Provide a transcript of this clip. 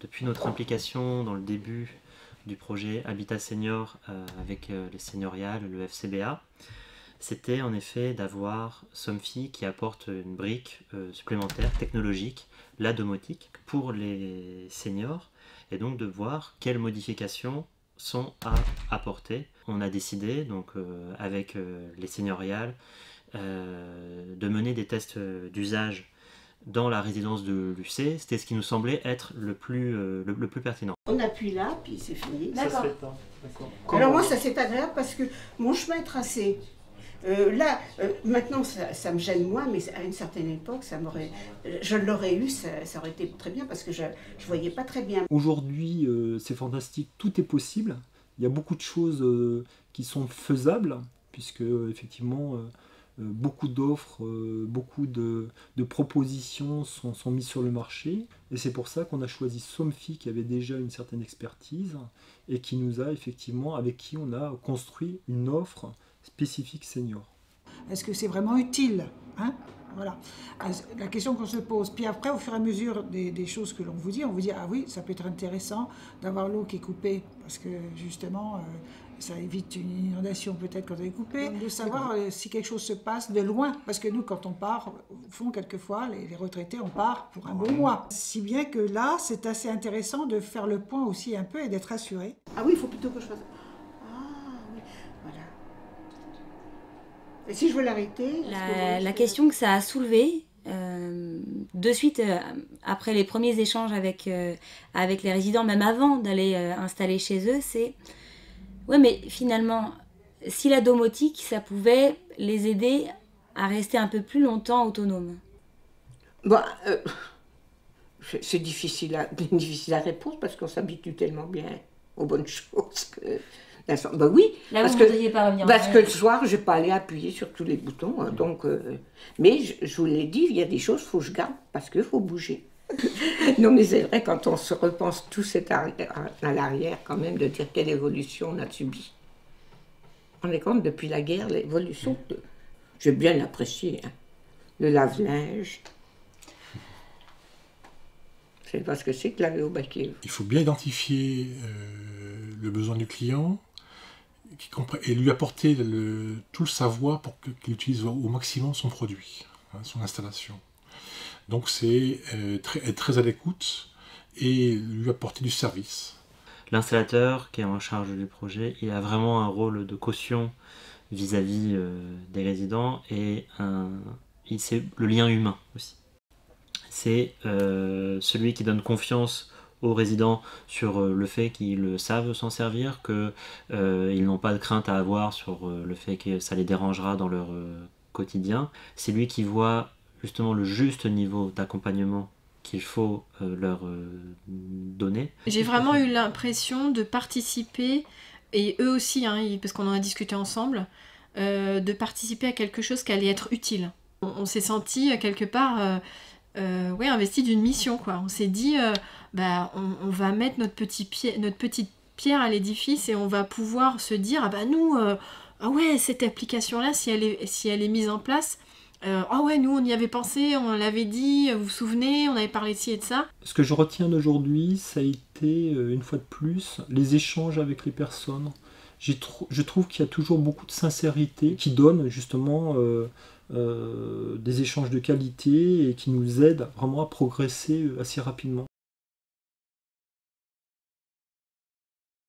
Depuis notre implication dans le début du projet Habitat Senior avec les Senioriales, le FCBA, c'était en effet d'avoir Somfy qui apporte une brique supplémentaire technologique, la domotique, pour les seniors, et donc de voir quelles modifications sont à apporter. On a décidé, donc avec les Senioriales, de mener des tests d'usage dans la résidence de l'UC. C'était ce qui nous semblait être le plus pertinent. On appuie là, puis c'est fini. D'accord. Alors moi, ça c'est agréable parce que mon chemin est tracé. Maintenant, ça me gêne moins, mais à une certaine époque, je l'aurais eu, ça aurait été très bien parce que je ne voyais pas très bien. Aujourd'hui, c'est fantastique, tout est possible. Il y a beaucoup de choses qui sont faisables, puisque effectivement, beaucoup d'offres, beaucoup de propositions sont mises sur le marché. Et c'est pour ça qu'on a choisi Somfy, qui avait déjà une certaine expertise, et qui nous a effectivement, avec qui on a construit une offre spécifique senior. Est-ce que c'est vraiment utile, hein? Voilà, la question qu'on se pose. Puis après, au fur et à mesure des choses que l'on vous dit, on vous dit, ah oui, ça peut être intéressant d'avoir l'eau qui est coupée, parce que justement, ça évite une inondation peut-être quand elle est coupée. De savoir si quelque chose se passe de loin, parce que nous, quand on part, au fond, quelquefois, les retraités, on part pour un bon mois. Si bien que là, c'est assez intéressant de faire le point aussi un peu et d'être assuré. Ah oui, il faut plutôt que je fasse... Et si je veux l'arrêter... La question que ça a soulevée, de suite, après les premiers échanges avec les résidents, même avant d'aller installer chez eux, c'est... Ouais, mais finalement, si la domotique, ça pouvait les aider à rester un peu plus longtemps autonomes. Bon, c'est difficile à répondre parce qu'on s'habitue tellement bien aux bonnes choses que... Ben oui, là, parce que le soir, je n'ai pas allé appuyer sur tous les boutons. Hein, donc, mais je vous l'ai dit, il y a des choses qu'il faut que je garde parce qu'il faut bouger. Non, mais c'est vrai, quand on se repense tout à l'arrière, quand même, de dire quelle évolution on a subie. On est compte, depuis la guerre, l'évolution, j'ai bien l'apprécié. Hein. Le lave-linge. Je ne sais pas ce que c'est que laver au baquet. Il faut bien identifier le besoin du client et lui apporter tout le savoir pour qu'il utilise au maximum son produit, hein, son installation. Donc c'est être très à l'écoute et lui apporter du service. L'installateur qui est en charge du projet, il a vraiment un rôle de caution vis-à-vis des résidents et c'est le lien humain aussi. C'est celui qui donne confiance aux résidents sur le fait qu'ils savent s'en servir, qu'ils n'ont pas de crainte à avoir sur le fait que ça les dérangera dans leur quotidien. C'est lui qui voit justement le juste niveau d'accompagnement qu'il faut leur donner. J'ai vraiment eu l'impression de participer, et eux aussi, hein, parce qu'on en a discuté ensemble, de participer à quelque chose qui allait être utile. On s'est senti quelque part... investi d'une mission, quoi. On s'est dit, on va mettre notre petite pierre à l'édifice et on va pouvoir se dire, ah bah nous, ah ouais, cette application-là, si elle est mise en place, ah ouais, nous on y avait pensé, on l'avait dit, vous vous souvenez, on avait parlé de ci et de ça. Ce que je retiens d'aujourd'hui, ça a été, une fois de plus, les échanges avec les personnes. Je trouve qu'il y a toujours beaucoup de sincérité qui donne justement des échanges de qualité et qui nous aident vraiment à progresser assez rapidement.